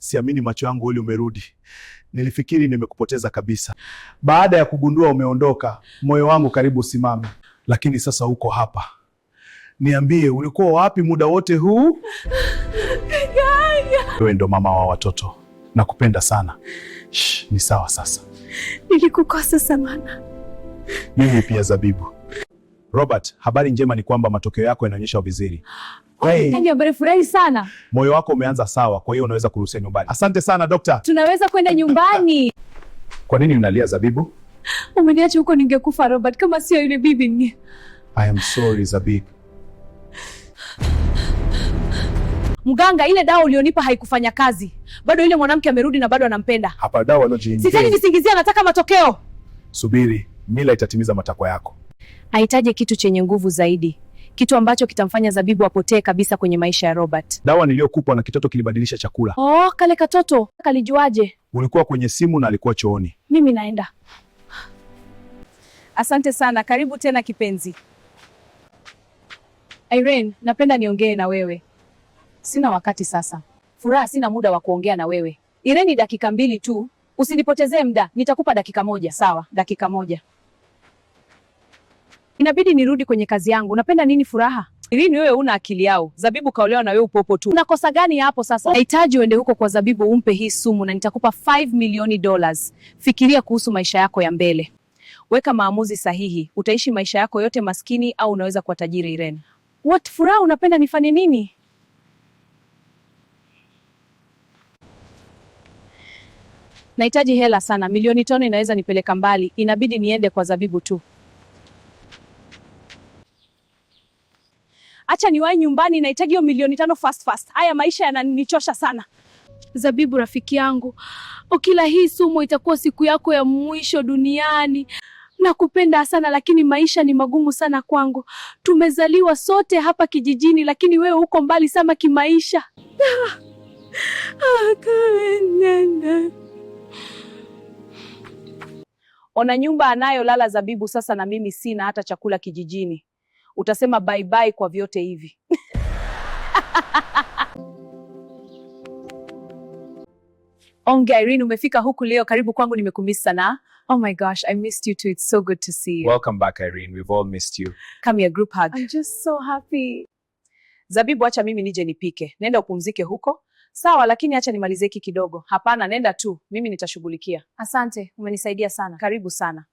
Siamini macho yangu, Oli umerudi. Nilifikiri nimekupoteza kabisa. Baada ya kugundua umeondoka, moyo wangu karibu usimame. Lakini sasa uko hapa. Niambie, ulikuwa wapi muda wote huu? Wewe ndo mama wa watoto. Nakupenda sana. Shh, ni sawa sasa. Nilikukosa samana. Mimi pia Zabibu. Robert, habari njema ni kwamba matokeo yako yanaonyesha uviziri. Hey. Habari furahi sana. Moyo wako umeanza sawa, kwa hiyo unaweza kuruhusia nyumbani. Asante sana dokta. Tunaweza kwenda nyumbani. Kwa nini unalia Zabibu? Umeniacha huko ningekufa Robert kama sio yule bibi ni. I am sorry Zabibu. Mganga, ile dawa ulionipa haikufanya kazi. Bado yule mwanamke amerudi na bado anampenda. Hapa dawa alojiingia. Sitaki nisingizia, nataka matokeo. Subiri, Mila itatimiza matakwa yako. Ahitaji kitu chenye nguvu zaidi. Kitu ambacho kitamfanya Zabibu apotee kabisa kwenye maisha ya Robert. Dawa niliyokupa na kitoto kilibadilisha chakula. Oh, kale katoto. Kalijuaje? Ulikuwa kwenye simu na alikuwa chooni. Mimi naenda. Asante sana, karibu tena kipenzi. Irene, napenda niongee na wewe. Sina wakati sasa. Furaha, sina muda wa kuongea na wewe. Irene, dakika 2 tu. Usinipotezee muda. Nitakupa dakika 1, sawa? Dakika 1. Inabidi nirudi kwenye kazi yangu. Napenda nini Furaha? Irene, wewe una akili yao. Zabibu kaolewa na wewe upopo tu. Unakosa gani hapo sasa? Nahitaji uende huko kwa Zabibu umpe hii sumu na nitakupa $5 milioni. Fikiria kuhusu maisha yako ya mbele. Weka maamuzi sahihi. Utaishi maisha yako yote maskini au unaweza kuwa tajiri Irene. What Furaha, unapenda nifanye nini? Nahitaji hela sana. Milioni 5 inaweza nipeleka mbali. Inabidi niende kwa Zabibu tu. Acha niwahi nyumbani, nahitaji hiyo milioni 5 fast. Haya maisha yananichosha sana. Zabibu rafiki yangu, ukila hii sumu itakuwa siku yako ya mwisho duniani. Nakupenda sana lakini maisha ni magumu sana kwangu. Tumezaliwa sote hapa kijijini lakini wewe uko mbali sana kimaisha. Ona nyumba anayolala Zabibu sasa na mimi sina hata chakula kijijini. Utasema bye bye kwa vyote hivi. Ongea Irene, umefika huku leo, karibu kwangu, nimekumisi sana. Oh my gosh, I missed you too. It's so good to see you. Welcome back Irene, we've all missed you. Come here, group hug. I'm just so happy. Zabibu, acha mimi nije nipike. Nenda upumzike huko. Sawa, lakini acha nimalize hiki kidogo. Hapana, nenda tu. Mimi nitashughulikia. Asante, umenisaidia sana. Karibu sana.